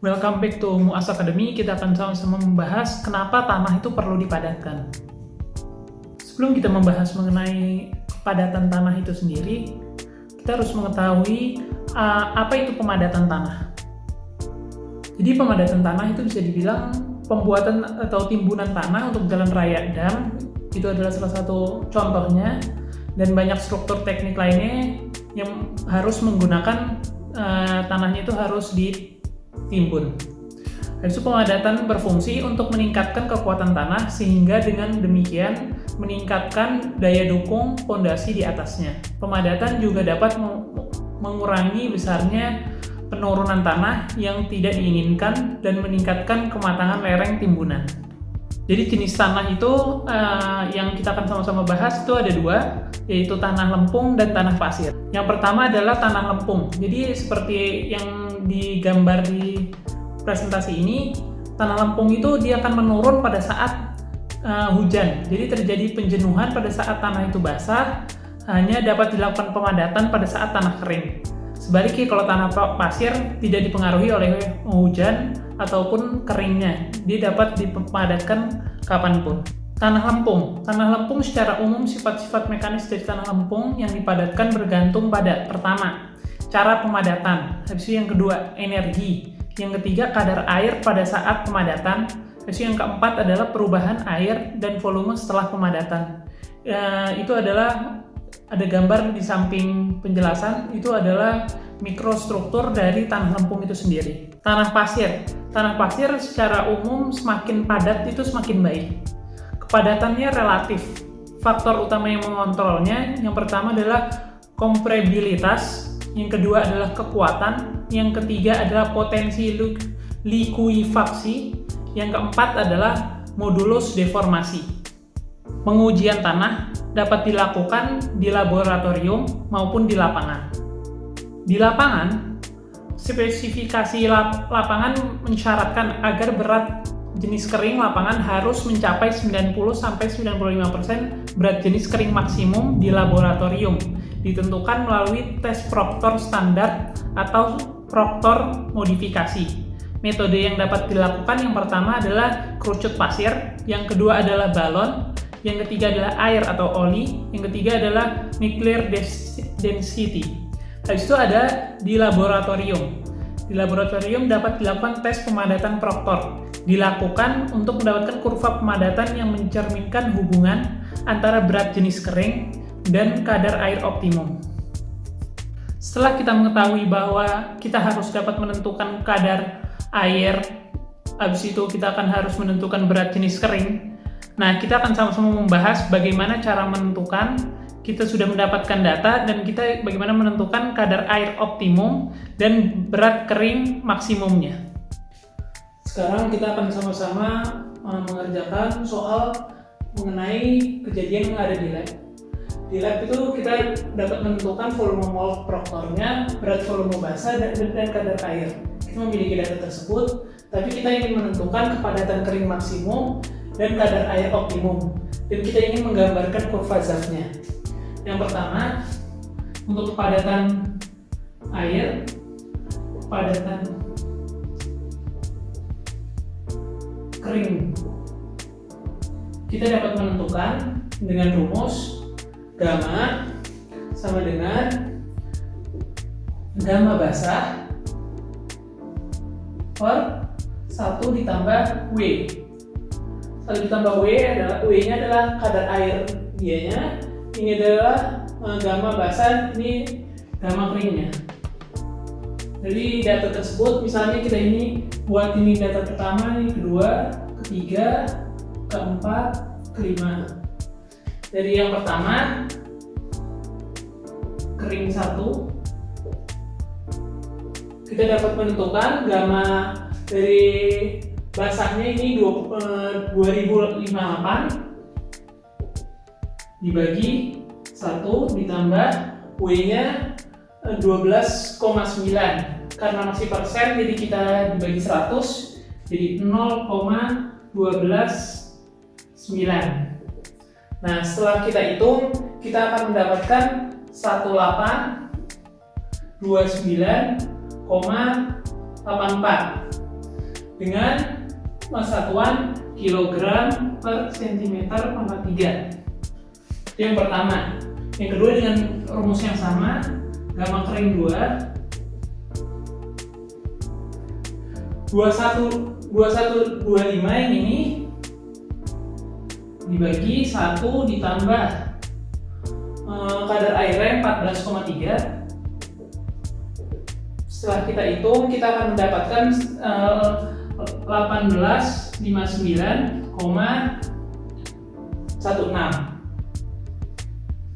Welcome back to MUAS Academy. Kita akan sama-sama membahas kenapa tanah itu perlu dipadatkan. Sebelum kita membahas mengenai kepadatan tanah itu sendiri, kita harus mengetahui apa itu pemadatan tanah. Jadi pemadatan tanah itu bisa dibilang pembuatan atau timbunan tanah untuk jalan raya dam. Itu adalah salah satu contohnya, dan banyak struktur teknik lainnya yang harus menggunakan tanahnya itu harus ditimbun. Habis itu pemadatan berfungsi untuk meningkatkan kekuatan tanah sehingga dengan demikian meningkatkan daya dukung fondasi di atasnya. Pemadatan juga dapat mengurangi besarnya penurunan tanah yang tidak diinginkan dan meningkatkan kematangan lereng timbunan. Jadi jenis tanah itu yang kita akan sama-sama bahas itu ada dua, yaitu tanah lempung dan tanah pasir. Yang pertama adalah tanah lempung. Jadi seperti yang digambar di presentasi ini, tanah lempung itu dia akan menurun pada saat hujan. Jadi terjadi penjenuhan pada saat tanah itu basah, hanya dapat dilakukan pemadatan pada saat tanah kering. Sebaliknya kalau tanah pasir tidak dipengaruhi oleh hujan ataupun keringnya, dia dapat dipadatkan kapanpun. Tanah lempung secara umum sifat-sifat mekanis dari tanah lempung yang dipadatkan bergantung pada pertama, cara pemadatan, habis itu yang kedua, energi, yang ketiga kadar air pada saat pemadatan, habis itu yang keempat adalah perubahan air dan volume setelah pemadatan. Itu adalah ada gambar di samping penjelasan, itu adalah mikrostruktur dari tanah lempung itu sendiri. Tanah pasir secara umum semakin padat itu semakin baik. Kepadatannya relatif. Faktor utama yang mengontrolnya, yang pertama adalah kompresibilitas, yang kedua adalah kekuatan, yang ketiga adalah potensi likuifaksi, yang keempat adalah modulus deformasi. Pengujian tanah dapat dilakukan di laboratorium maupun di lapangan. Di lapangan, spesifikasi lapangan mensyaratkan agar berat jenis kering lapangan harus mencapai 90-95% berat jenis kering maksimum di laboratorium, ditentukan melalui tes Proctor standar atau Proctor modifikasi. Metode yang dapat dilakukan yang pertama adalah kerucut pasir, yang kedua adalah balon, yang ketiga adalah air atau oli, yang ketiga adalah nuclear density. Habis itu ada di laboratorium. Di laboratorium dapat dilakukan tes pemadatan Proctor. Dilakukan untuk mendapatkan kurva pemadatan yang mencerminkan hubungan antara berat jenis kering dan kadar air optimum. Setelah kita mengetahui bahwa kita harus dapat menentukan kadar air, habis itu kita akan harus menentukan berat jenis kering. Nah, kita akan sama-sama membahas bagaimana cara menentukan. Kita sudah mendapatkan data dan kita bagaimana menentukan kadar air optimum dan berat kering maksimumnya. Sekarang kita akan sama-sama mengerjakan soal mengenai kejadian yang ada di lab. Di lab itu kita dapat menentukan volume mol Proctornya, berat volume basah, dan kadar air. Kita memiliki data tersebut, tapi kita ingin menentukan kepadatan kering maksimum dan kadar air optimum, dan kita ingin menggambarkan kurva Zaf-nya. Yang pertama, untuk kepadatan air, kepadatan kering, kita dapat menentukan dengan rumus gamma sama dengan gamma basah per 1 ditambah W. 1 ditambah W-nya adalah kadar air dianya, ini adalah gamma basah, ini gamma keringnya. Jadi data tersebut, misalnya kita ini buat ini data pertama, ini kedua, ketiga, keempat, kelima. Dari yang pertama, kering 1, kita dapat menentukan gamma dari basahnya ini 2058 dibagi 1 ditambah W-nya 12,9. Karena masih persen, jadi kita dibagi 100, jadi 0,129. Nah, setelah kita hitung, kita akan mendapatkan 1829,84. dengan satuan kilogram per sentimeter pangkat 3. Itu yang pertama. Yang kedua dengan rumus yang sama, gamma kering 2125 yang ini dibagi 1 ditambah kadar airnya 14,3. Setelah kita hitung, kita akan mendapatkan 1859,16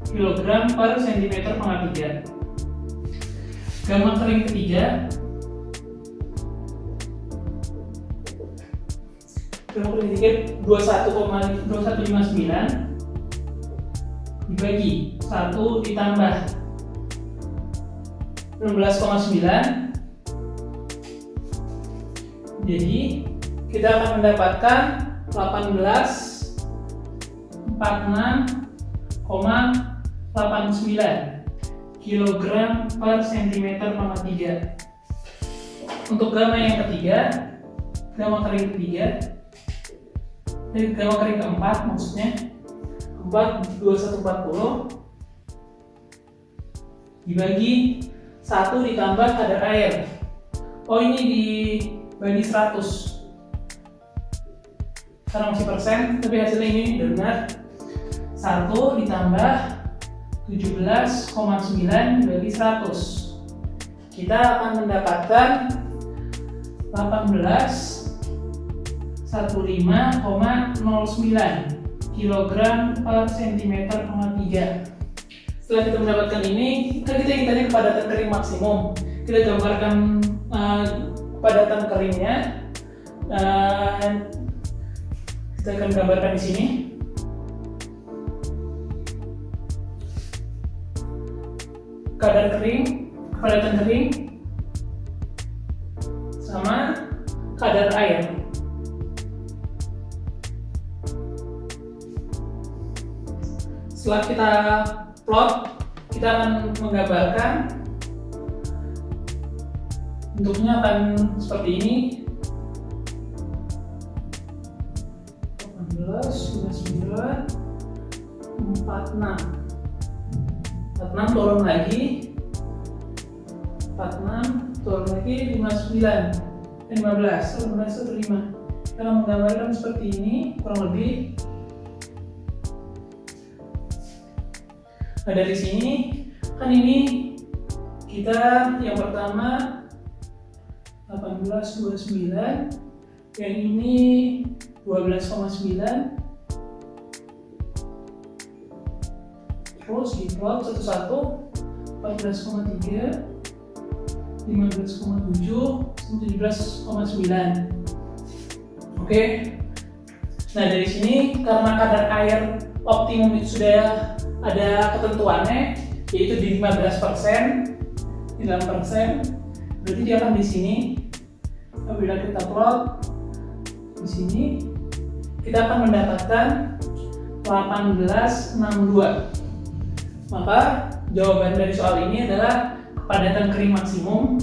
kilogram per sentimeter pangkat 3. Gamma kering ketiga, gamma kering ketiga 21,2159 dibagi 1 ditambah 16,9. Jadi kita akan mendapatkan 1846,89 kilogram per sentimeter pangkat 3. Untuk gamma yang ketiga, gamma kering ketiga, gamma kering keempat maksudnya, 2140 dibagi 1 ditambah kadar air. Oh, ini dibagi 100 karena masih persen, tapi hasilnya ini benar. 1 ditambah 17,9 dibagi 100. Kita akan mendapatkan 1815,09 kilogram per sentimeter pangkat 3. Setelah kita mendapatkan ini, kan kita ingin tanya kepadatan kering maksimum. Kita gambarkan kepadatan keringnya. Kita akan gambarkan di sini. Kadar kering, kepadatan kering sama kadar air. Setelah kita plot, kita akan menggambarkan bentuknya akan seperti ini. 46 turun lagi, 46 turun lagi, 59 15 itu 5. Kita akan menggambarkan seperti ini kurang lebih. Nah, dari sini kan ini kita yang pertama 1829, yang ini 12,9. Terus diplot satu-satu, 14,3, 15,7, 17,9. Oke. Nah, dari sini karena kadar air optimum itu sudah ada ketentuannya, yaitu di 15%, 9%, berarti dia akan di sini. Apabila kita plot di sini, kita akan mendapatkan 1862. Maka jawaban dari soal ini adalah kepadatan kering maksimum.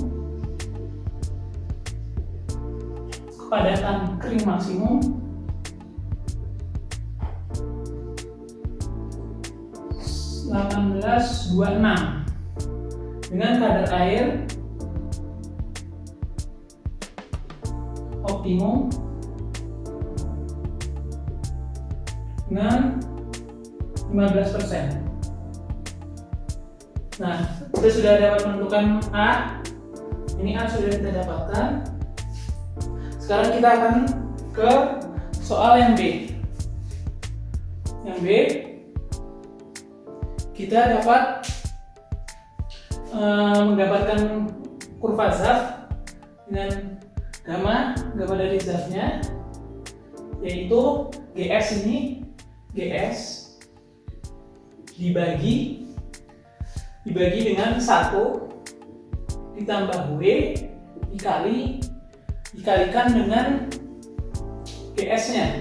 Kepadatan kering maksimum dengan kadar air optimum dengan 15%. Nah, kita sudah dapat menentukan A. Ini A sudah kita dapatkan. Sekarang kita akan ke soal yang B. Yang B, kita dapat menggambarkan kurva Zaf dengan gamma dari Zafnya, yaitu GS ini, GS dibagi dengan 1 ditambah W dikalikan dengan GS-nya.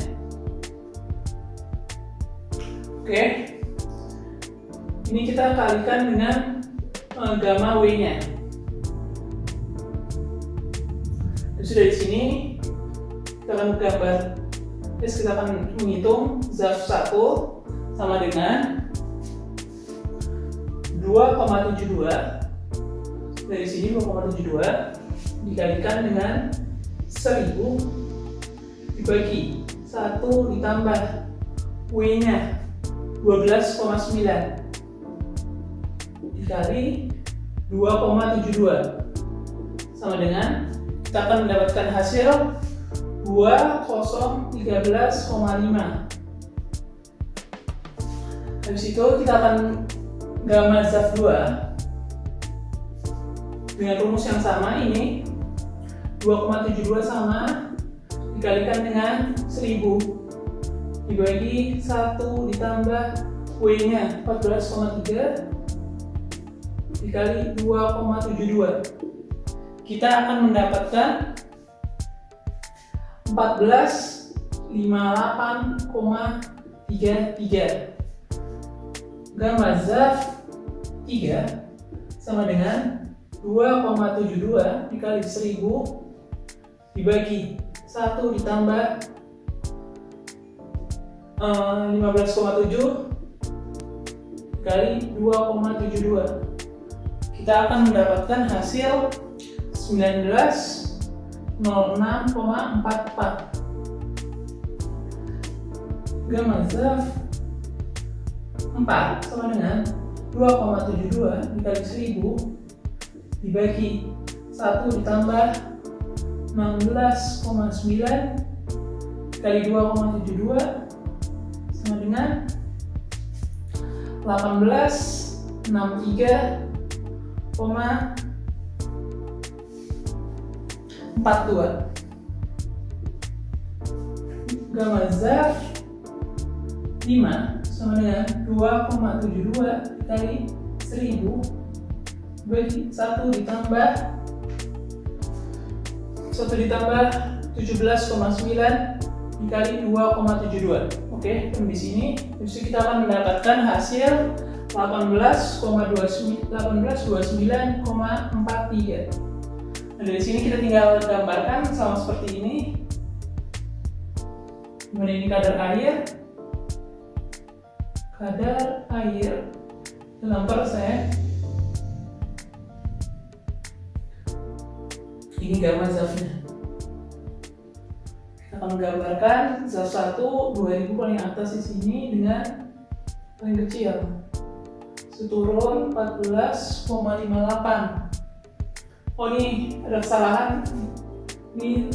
Oke. Ini kita kalikan dengan gamma W-nya. Sudah di sini kita akan gambar. Terus kita akan menghitung zaf 1 sama dengan 2,72. Dari sini 2,72 dikalikan dengan 1000 dibagi 1 ditambah W-nya 12,9 dikali 2,72 sama dengan, kita akan mendapatkan hasil 2013,5. Habis itu kita akan gambar zaf 2 dengan rumus yang sama. Ini 2,72 sama dikalikan dengan 1000 dibagi 1 ditambah W-nya 14,3 dikali 2,72. Kita akan mendapatkan 1458,33. Gamma zaf 3 sama dengan 2,72 dikali 1000 dibagi 1 ditambah 15,7 dikali 2,72. Kita akan mendapatkan hasil 1906,44. Gamma zaf 4 sama dengan 2,72 dikali 1000 dibagi 1 ditambah 16,9 dikali 2,72 sama dengan 1863,42. Gamma zaf 5 sama dengan 2,72 dikali 1000 bagi 1 ditambah 17,9 dikali 2,72. Oke, di sini kita akan mendapatkan hasil 1829,43. Nah, dari sini kita tinggal gambarkan sama seperti ini. Kemudian ini kadar air dalam persen. Ini gamma zafnya. Kita akan menggambarkan zaf 1 2000 paling atas di sini dengan paling kecil. Seturun 14,58. Oh, ini ada kesalahan. Ini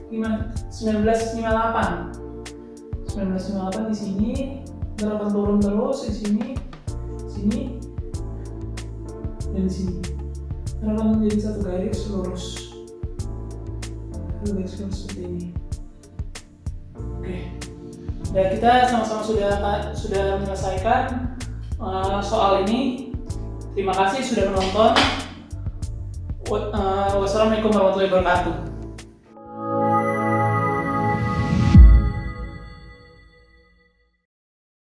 1958. 1958 di sini akan turun terus di sini, dan di sini. Akan menjadi satu garis lurus. Garis lurus seperti ini. Oke. Ya, kita sama-sama sudah menyelesaikan soal ini. Terima kasih sudah menonton. Wassalamualaikum warahmatullahi wabarakatuh.